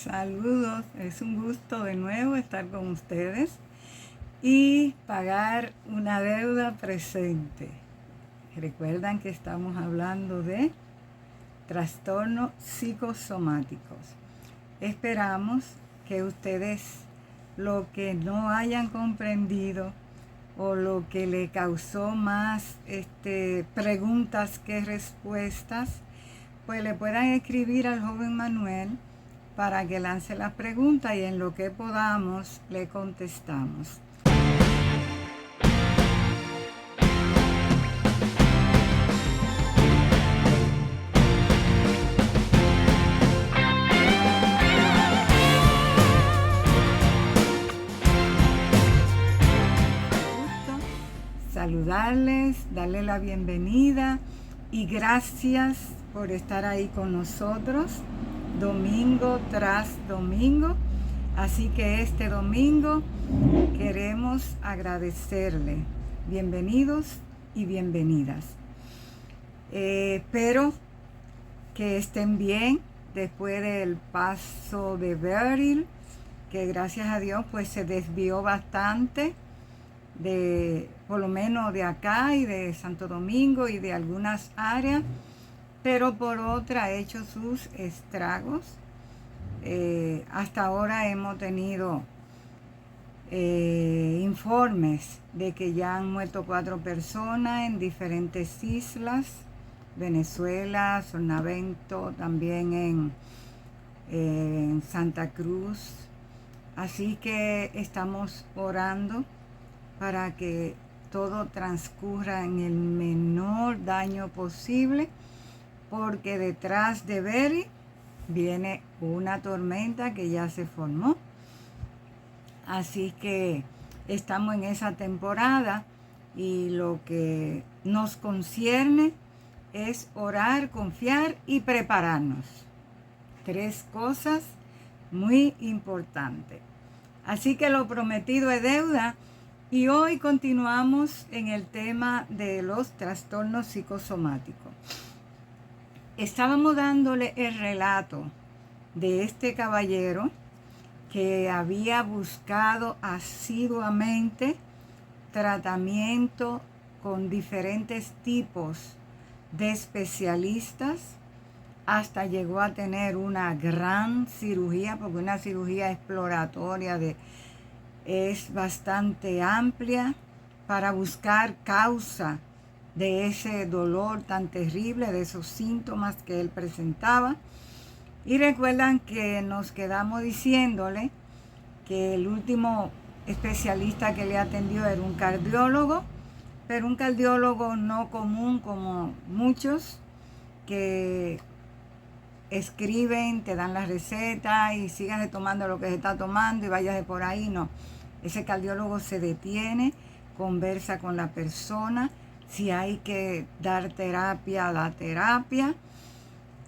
Saludos, es un gusto de nuevo estar con ustedes y pagar una deuda presente. Recuerdan que estamos hablando de trastornos psicosomáticos. Esperamos que ustedes lo que no hayan comprendido o lo que le causó más preguntas que respuestas, pues le puedan escribir al joven Manuel para que lance las preguntas y en lo que podamos le contestamos. Saludarles, darles la bienvenida y gracias por estar ahí con nosotros domingo tras domingo. Así que este domingo queremos agradecerle. Bienvenidos y bienvenidas. Espero que estén bien después del paso de Beryl, que gracias a Dios pues se desvió bastante por lo menos de acá y de Santo Domingo y de algunas áreas, pero por otra ha hecho sus estragos. Hasta ahora hemos tenido informes de que ya han muerto 4 personas en diferentes islas, Venezuela, Sotavento, también en Santa Cruz. Así que estamos orando para que todo transcurra en el menor daño posible, porque detrás de Beryl viene una tormenta que ya se formó. Así que estamos en esa temporada y lo que nos concierne es orar, confiar y prepararnos. 3 cosas muy importantes. Así que lo prometido es deuda. Y hoy continuamos en el tema de los trastornos psicosomáticos. Estábamos dándole el relato de este caballero que había buscado asiduamente tratamiento con diferentes tipos de especialistas, hasta llegó a tener una gran cirugía, porque una cirugía exploratoria es bastante amplia para buscar causa de ese dolor tan terrible, de esos síntomas que él presentaba. Y recuerdan que nos quedamos diciéndole que el último especialista que le atendió era un cardiólogo, pero un cardiólogo no común como muchos que escriben, te dan la receta y sigas tomando lo que se está tomando y vayas de por ahí. No, ese cardiólogo se detiene, conversa con la persona, si hay que dar terapia, da terapia.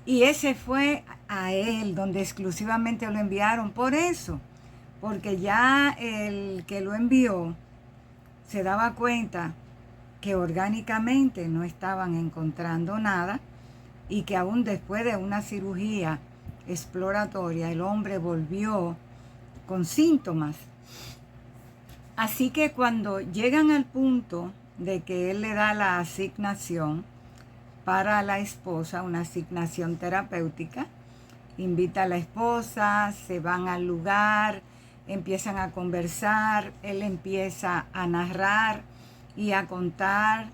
Y ese fue a él donde exclusivamente lo enviaron por eso, porque ya el que lo envió se daba cuenta que orgánicamente no estaban encontrando nada, y que aún después de una cirugía exploratoria el hombre volvió con síntomas. Así que cuando llegan al punto de que él le da la asignación para la esposa, una asignación terapéutica, invita a la esposa, se van al lugar, empiezan a conversar, él empieza a narrar y a contar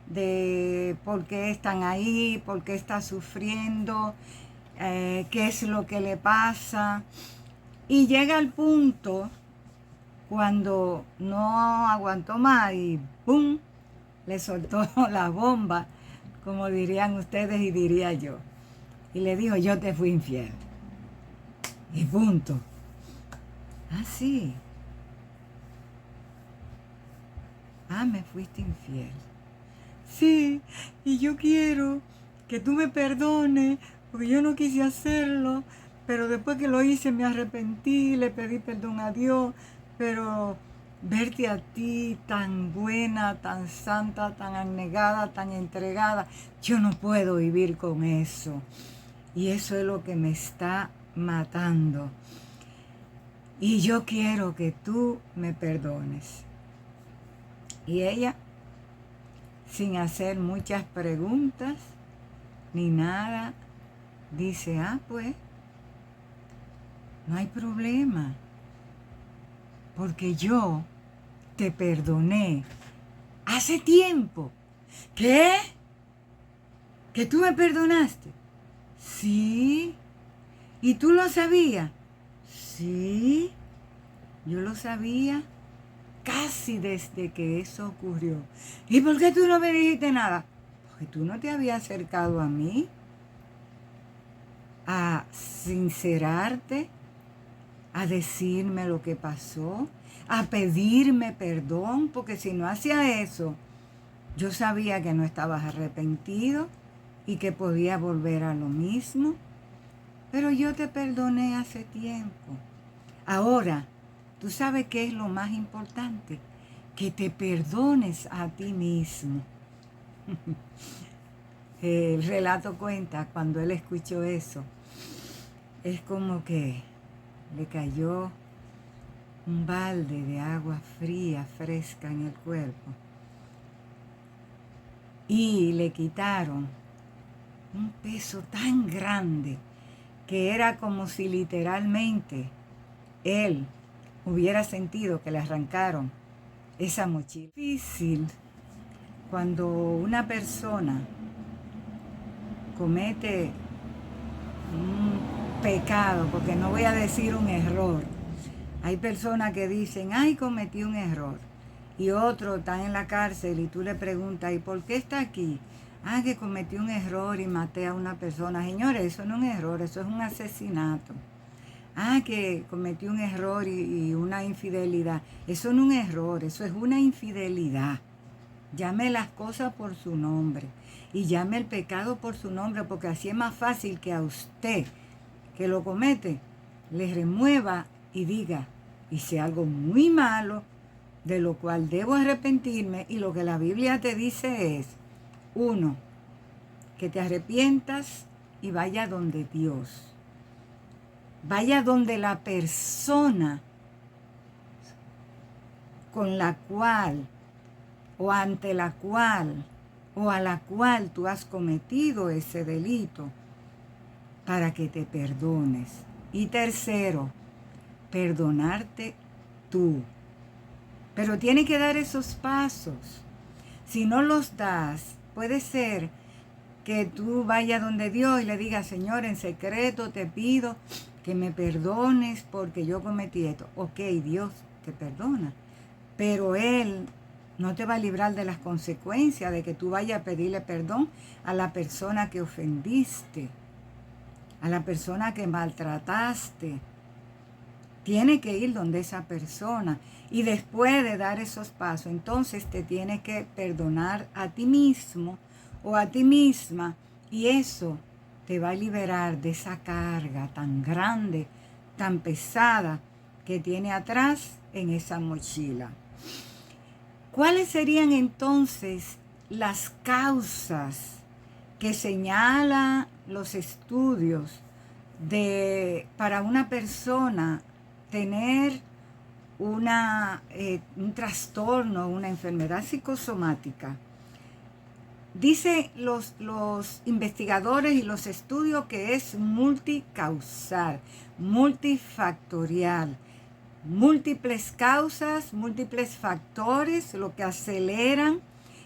de por qué están ahí, por qué está sufriendo, qué es lo que le pasa. Y llega al punto cuando no aguantó más y ¡pum!, le soltó la bomba, como dirían ustedes y diría yo. Y le dijo: yo te fui infiel. Y punto. Ah, sí. Ah, me fuiste infiel. Sí, y yo quiero que tú me perdones, porque yo no quise hacerlo, pero después que lo hice me arrepentí, le pedí perdón a Dios, pero verte a ti tan buena, tan santa, tan abnegada, tan entregada, yo no puedo vivir con eso. Y eso es lo que me está matando. Y yo quiero que tú me perdones. Y ella, sin hacer muchas preguntas ni nada, dice, pues, no hay problema, porque yo te perdoné hace tiempo. ¿Qué? ¿Que tú me perdonaste? Sí. ¿Y tú lo sabías? Sí, yo lo sabía casi desde que eso ocurrió. ¿Y por qué tú no me dijiste nada? Porque tú no te habías acercado a mí a sincerarte, a decirme lo que pasó, a pedirme perdón, porque si no hacía eso, yo sabía que no estabas arrepentido y que podía volver a lo mismo. Pero yo te perdoné hace tiempo. Ahora, ¿tú sabes qué es lo más importante? Que te perdones a ti mismo. El relato cuenta, cuando él escuchó eso, es como que le cayó un balde de agua fría, fresca en el cuerpo. Y le quitaron un peso tan grande que era como si literalmente él hubiera sentido que le arrancaron esa mochila. Es difícil cuando una persona comete un pecado, porque no voy a decir un error. Hay personas que dicen, ay, cometí un error. Y otro está en la cárcel y tú le preguntas, ¿y por qué está aquí? Ah, que cometí un error y maté a una persona. Señores, eso no es un error, eso es un asesinato. Ah, que cometí un error y una infidelidad. Eso no es un error, eso es una infidelidad. Llame las cosas por su nombre y llame el pecado por su nombre, porque así es más fácil que a usted que lo comete le remueva y diga, hice algo muy malo, de lo cual debo arrepentirme, y lo que la Biblia te dice es, 1, que te arrepientas y vaya donde Dios. Vaya donde la persona con la cual o ante la cual o a la cual tú has cometido ese delito para que te perdones. Y tercero, perdonarte tú. Pero tienes que dar esos pasos. Si no los das, puede ser que tú vayas donde Dios y le digas, Señor, en secreto te pido que me perdones porque yo cometí esto. Ok, Dios te perdona, pero Él no te va a librar de las consecuencias de que tú vayas a pedirle perdón a la persona que ofendiste, a la persona que maltrataste. Tiene que ir donde esa persona y después de dar esos pasos, entonces te tienes que perdonar a ti mismo o a ti misma, y eso te va a liberar de esa carga tan grande, tan pesada que tiene atrás en esa mochila. ¿Cuáles serían entonces las causas que señalan los estudios para una persona tener un trastorno, una enfermedad psicosomática? Dicen los investigadores y los estudios que es multicausal, multifactorial, múltiples causas, múltiples factores, lo que aceleran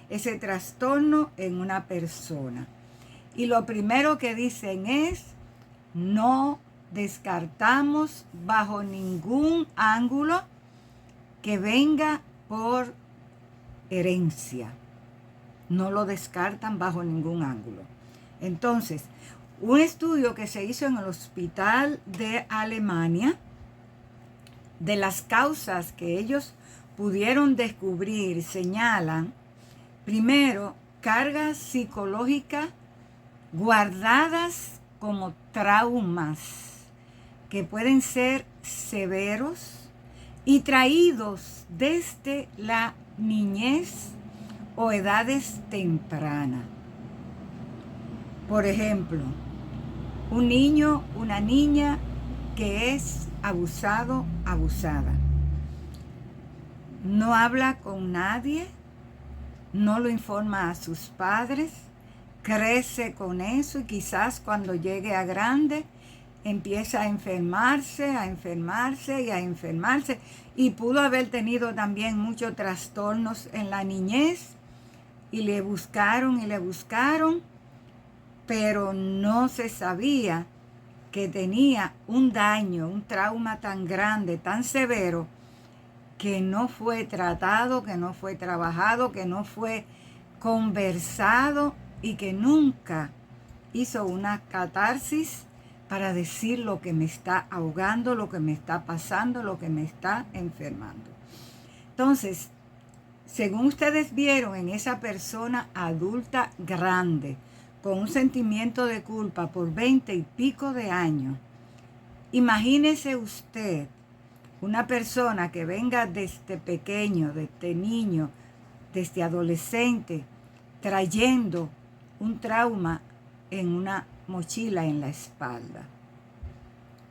ese trastorno en una persona. Y lo primero que dicen es, no descartamos bajo ningún ángulo que venga por herencia. No lo descartan bajo ningún ángulo. Entonces, un estudio que se hizo en el Hospital de Alemania, de las causas que ellos pudieron descubrir, señalan, primero, cargas psicológicas guardadas como traumas que pueden ser severos y traídos desde la niñez o edades tempranas. Por ejemplo, un niño, una niña que es abusado, abusada. No habla con nadie, no lo informa a sus padres, crece con eso y quizás cuando llegue a grande empieza a enfermarse y a enfermarse. Y pudo haber tenido también muchos trastornos en la niñez y le buscaron, pero no se sabía que tenía un daño, un trauma tan grande, tan severo, que no fue tratado, que no fue trabajado, que no fue conversado y que nunca hizo una catarsis para decir lo que me está ahogando, lo que me está pasando, lo que me está enfermando. Entonces, según ustedes vieron en esa persona adulta grande, con un sentimiento de culpa por 20 y pico de años, imagínese usted una persona que venga desde pequeño, desde niño, desde adolescente, trayendo un trauma en una mochila en la espalda,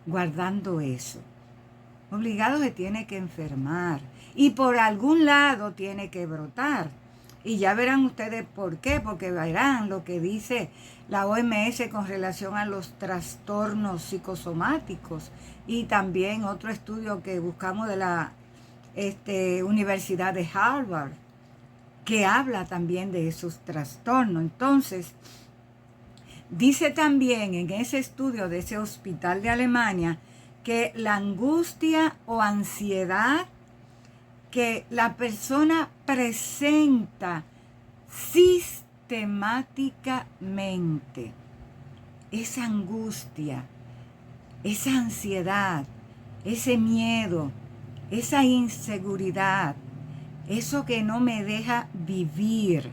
guardando eso. Obligado se tiene que enfermar y por algún lado tiene que brotar. Y ya verán ustedes por qué, porque verán lo que dice la OMS con relación a los trastornos psicosomáticos y también otro estudio que buscamos de la Universidad de Harvard, que habla también de esos trastornos. Entonces, dice también en ese estudio de ese hospital de Alemania que la angustia o ansiedad que la persona presenta sistemáticamente, esa angustia, esa ansiedad, ese miedo, esa inseguridad, eso que no me deja vivir,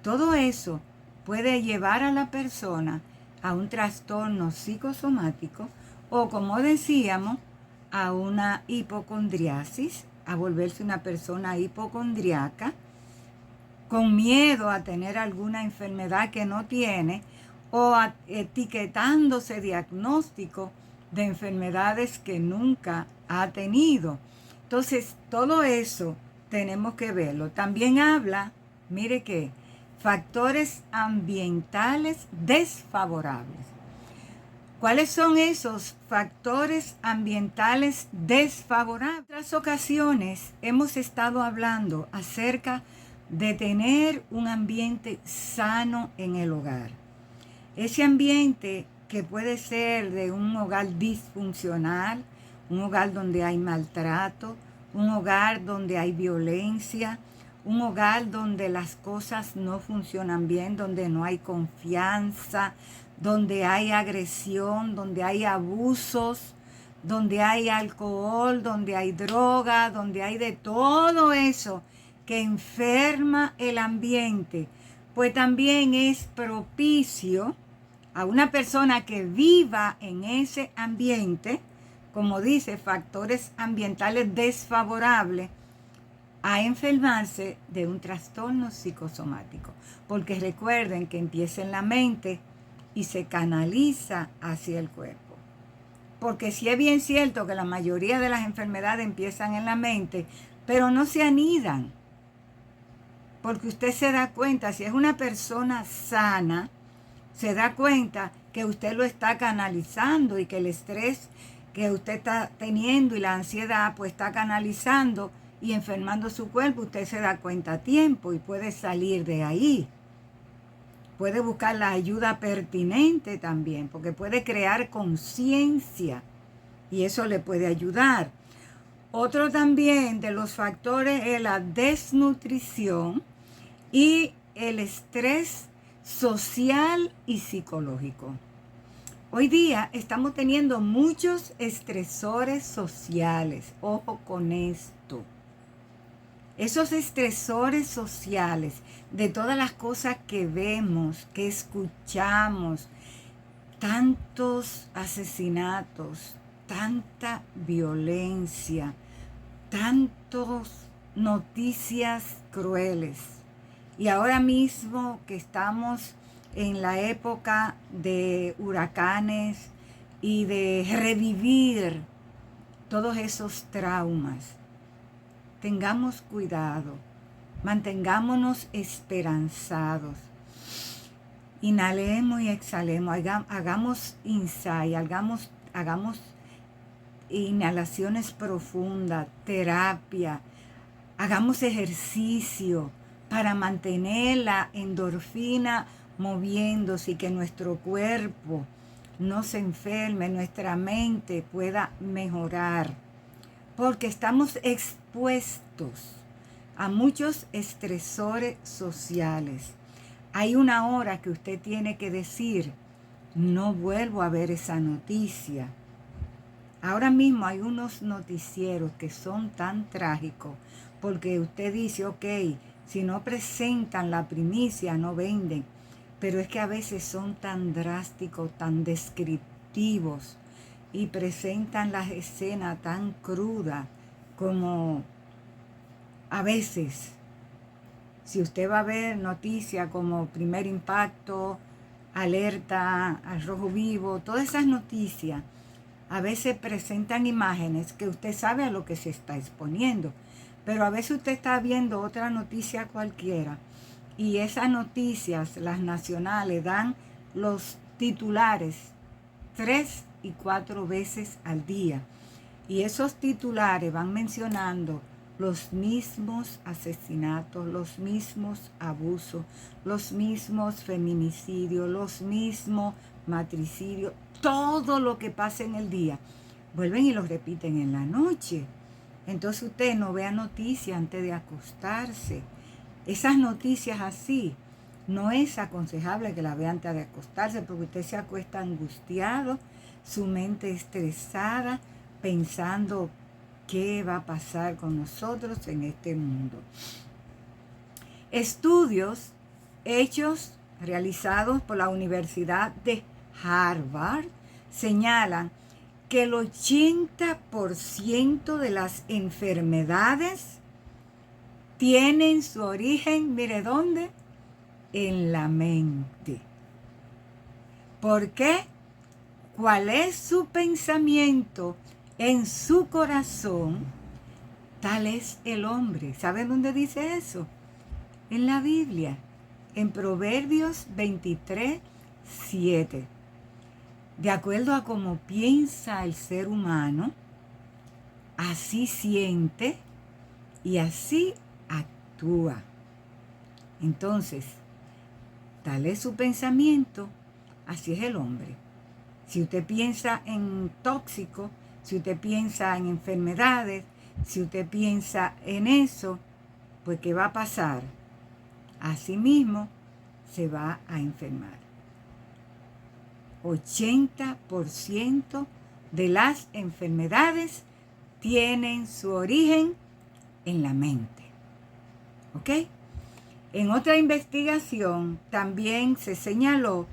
todo eso puede llevar a la persona a un trastorno psicosomático o, como decíamos, a una hipocondriasis, a volverse una persona hipocondriaca, con miedo a tener alguna enfermedad que no tiene o etiquetándose diagnóstico de enfermedades que nunca ha tenido. Entonces, todo eso tenemos que verlo. También habla, mire que, factores ambientales desfavorables. ¿Cuáles son esos factores ambientales desfavorables? En otras ocasiones hemos estado hablando acerca de tener un ambiente sano en el hogar. Ese ambiente que puede ser de un hogar disfuncional, un hogar donde hay maltrato, un hogar donde hay violencia, un hogar donde las cosas no funcionan bien, donde no hay confianza, donde hay agresión, donde hay abusos, donde hay alcohol, donde hay droga, donde hay de todo eso que enferma el ambiente, pues también es propicio a una persona que viva en ese ambiente, como dice, factores ambientales desfavorables, a enfermarse de un trastorno psicosomático. Porque recuerden que empieza en la mente y se canaliza hacia el cuerpo. Porque sí es bien cierto que la mayoría de las enfermedades empiezan en la mente, pero no se anidan. Porque usted se da cuenta, si es una persona sana, se da cuenta que usted lo está canalizando y que el estrés que usted está teniendo y la ansiedad pues está canalizando y enfermando su cuerpo. Usted se da cuenta a tiempo y puede salir de ahí. Puede buscar la ayuda pertinente también, porque puede crear conciencia y eso le puede ayudar. Otro también de los factores es la desnutrición y el estrés social y psicológico. Hoy día estamos teniendo muchos estresores sociales. Ojo con esto. Esos estresores sociales de todas las cosas que vemos, que escuchamos, tantos asesinatos, tanta violencia, tantas noticias crueles. Y ahora mismo que estamos en la época de huracanes, y de revivir todos esos traumas. Tengamos cuidado, mantengámonos esperanzados. Inhalemos y exhalemos, hagamos insight, hagamos inhalaciones profundas, terapia, hagamos ejercicio para mantener la endorfina moviéndose y que nuestro cuerpo no se enferme, nuestra mente pueda mejorar, porque estamos expuestos a muchos estresores sociales. Hay una hora que usted tiene que decir, no vuelvo a ver esa noticia. Ahora mismo hay unos noticieros que son tan trágicos, porque usted dice, ok, si no presentan la primicia, no venden. Pero es que a veces son tan drásticos, tan descriptivos y presentan las escenas tan crudas como a veces, si usted va a ver noticias como Primer Impacto, Alerta, Al Rojo Vivo, todas esas noticias, a veces presentan imágenes que usted sabe a lo que se está exponiendo, pero a veces usted está viendo otra noticia cualquiera y esas noticias, las nacionales, dan los titulares 3 y 4 veces al día. Y esos titulares van mencionando los mismos asesinatos, los mismos abusos, los mismos feminicidios, los mismos matricidios, todo lo que pasa en el día. Vuelven y lo repiten en la noche. Entonces usted no vea noticias antes de acostarse. Esas noticias así, no es aconsejable que las vea antes de acostarse, porque usted se acuesta angustiado, su mente estresada, pensando qué va a pasar con nosotros en este mundo. Estudios hechos, realizados por la Universidad de Harvard, señalan que el 80% de las enfermedades tienen su origen, mire dónde, en la mente. ¿Por qué? ¿Cuál es su pensamiento en su corazón? Tal es el hombre. ¿Saben dónde dice eso? En la Biblia, en Proverbios 23:7. De acuerdo a cómo piensa el ser humano, así siente y así actúa. Entonces, tal es su pensamiento, así es el hombre. Si usted piensa en tóxico, si usted piensa en enfermedades, si usted piensa en eso, pues ¿qué va a pasar? Asimismo, se va a enfermar. 80% de las enfermedades tienen su origen en la mente. ¿Ok? En otra investigación también se señaló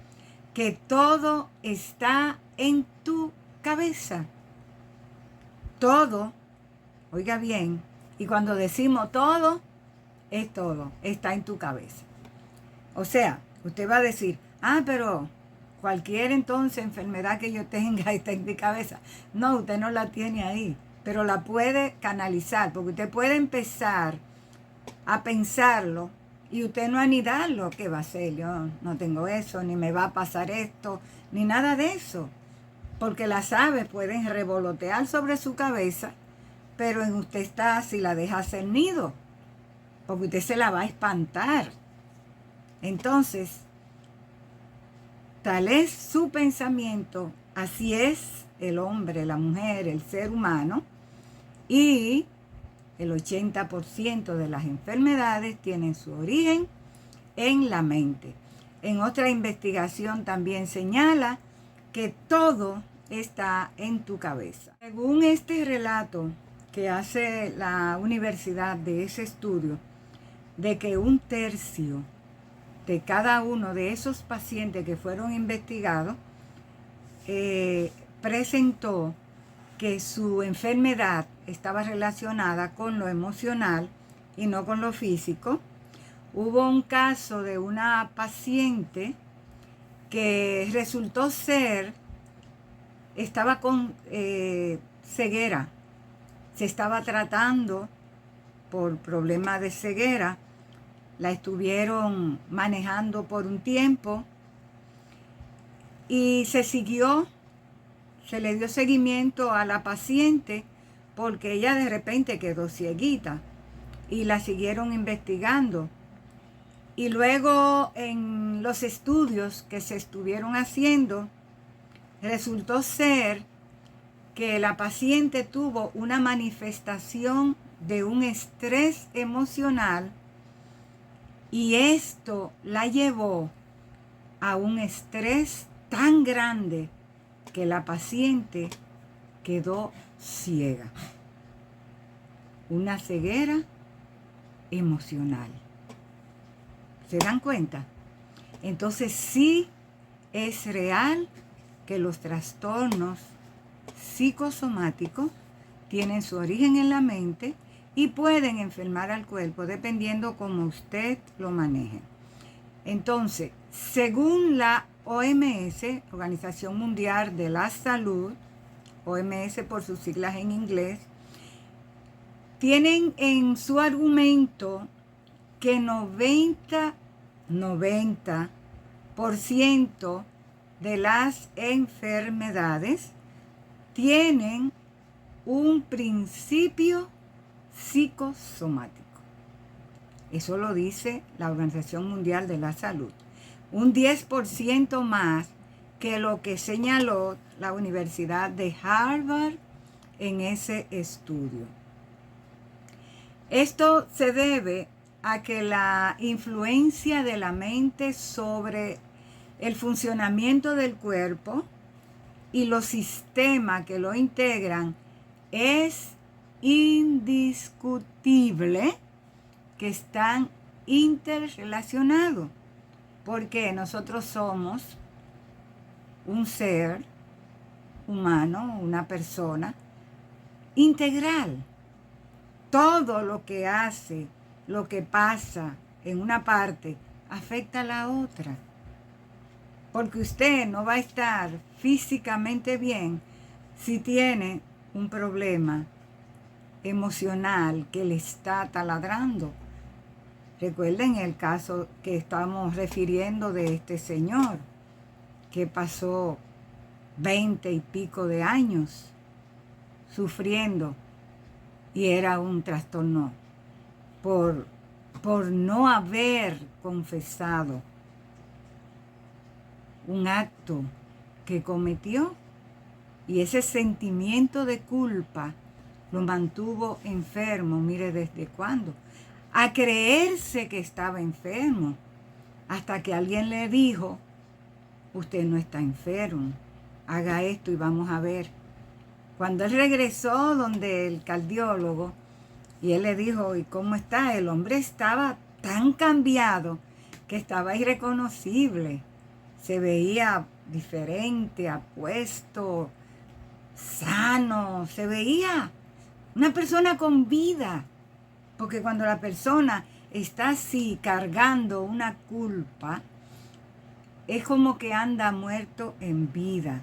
que todo está en tu cabeza. Todo, oiga bien, y cuando decimos todo, es todo, está en tu cabeza. O sea, usted va a decir, pero cualquier entonces enfermedad que yo tenga está en mi cabeza. No, usted no la tiene ahí, pero la puede canalizar, porque usted puede empezar a pensarlo y usted no anidarlo. ¿Qué va a hacer? Yo no tengo eso, ni me va a pasar esto, ni nada de eso. Porque las aves pueden revolotear sobre su cabeza, pero en usted está, si la deja hacer nido, porque usted se la va a espantar. Entonces, tal es su pensamiento, así es el hombre, la mujer, el ser humano, y el 80% de las enfermedades tienen su origen en la mente. En otra investigación también señala que todo está en tu cabeza. Según este relato que hace la universidad de ese estudio, de que 1/3 de cada uno de esos pacientes que fueron investigados presentó que su enfermedad estaba relacionada con lo emocional y no con lo físico. Hubo un caso de una paciente que resultó ser estaba con ceguera. Se estaba tratando por problemas de ceguera. La estuvieron manejando por un tiempo y se le dio seguimiento a la paciente porque ella de repente quedó cieguita y la siguieron investigando. Y luego en los estudios que se estuvieron haciendo, resultó ser que la paciente tuvo una manifestación de un estrés emocional y esto la llevó a un estrés tan grande que la paciente quedó ciega. Una ceguera emocional. ¿Se dan cuenta? Entonces sí es real que los trastornos psicosomáticos tienen su origen en la mente y pueden enfermar al cuerpo dependiendo cómo usted lo maneje. Entonces, según la OMS, Organización Mundial de la Salud, OMS por sus siglas en inglés, tienen en su argumento que 90% de las enfermedades tienen un principio psicosomático. Eso lo dice la Organización Mundial de la Salud. Un 10% más que lo que señaló la Universidad de Harvard en ese estudio. Esto se debe a que la influencia de la mente sobre el funcionamiento del cuerpo y los sistemas que lo integran es indiscutible que están interrelacionados, porque nosotros somos un ser humano, una persona integral. Todo lo que hace, lo que pasa en una parte, afecta a la otra. Porque usted no va a estar físicamente bien si tiene un problema emocional que le está taladrando. Recuerden el caso que estamos refiriendo de este señor que pasó 20 y pico de años sufriendo y era un trastorno por no haber confesado un acto que cometió, y ese sentimiento de culpa lo mantuvo enfermo. Mire desde cuándo, a creerse que estaba enfermo, hasta que alguien le dijo: usted no está enfermo, haga esto y vamos a ver. Cuando él regresó donde el cardiólogo y él le dijo: ¿y cómo está? El hombre estaba tan cambiado que estaba irreconocible. Se veía diferente, apuesto, sano, se veía una persona con vida. Porque cuando la persona está así cargando una culpa, es como que anda muerto en vida,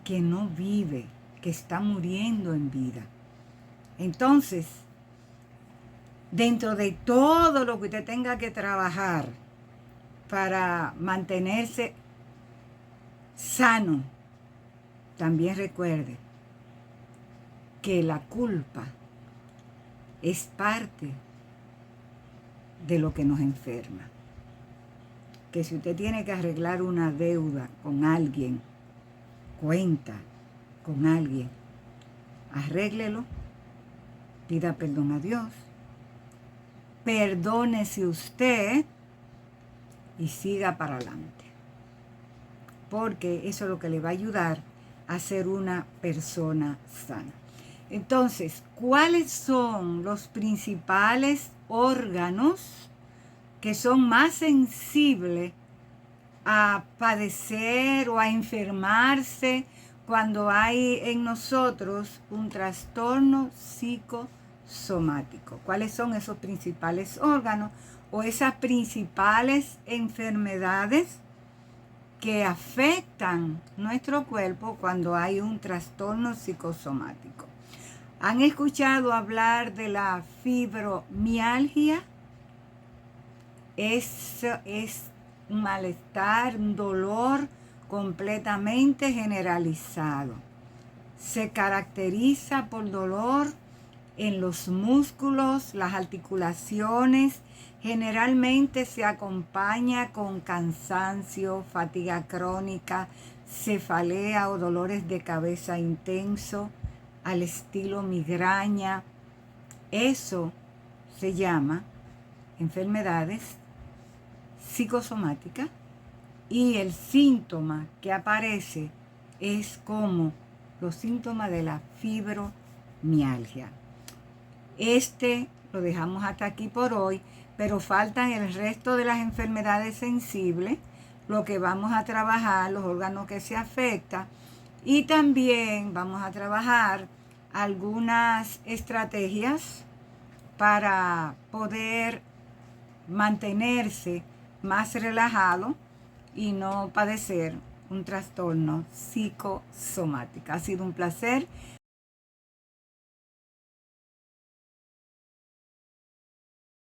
que no vive, que está muriendo en vida. Entonces, dentro de todo lo que usted tenga que trabajar para mantenerse sano, también recuerde que la culpa es parte de lo que nos enferma. Que si usted tiene que arreglar una deuda con alguien, cuenta con alguien, arréglelo, pida perdón a Dios, perdónese usted y siga para adelante. Porque eso es lo que le va a ayudar a ser una persona sana. Entonces, ¿cuáles son los principales órganos que son más sensibles a padecer o a enfermarse cuando hay en nosotros un trastorno psicosomático? ¿Cuáles son esos principales órganos o esas principales enfermedades que afectan nuestro cuerpo cuando hay un trastorno psicosomático. ¿Han escuchado hablar de la fibromialgia? Es un malestar, un dolor completamente generalizado. Se caracteriza por dolor en los músculos, las articulaciones. Generalmente se acompaña con cansancio, fatiga crónica, cefalea o dolores de cabeza intenso, al estilo migraña. Eso se llama enfermedades psicosomáticas y el síntoma que aparece es como los síntomas de la fibromialgia. Lo dejamos hasta aquí por hoy, pero faltan el resto de las enfermedades sensibles, lo que vamos a trabajar, los órganos que se afectan, y también vamos a trabajar algunas estrategias para poder mantenerse más relajado y no padecer un trastorno psicosomático. Ha sido un placer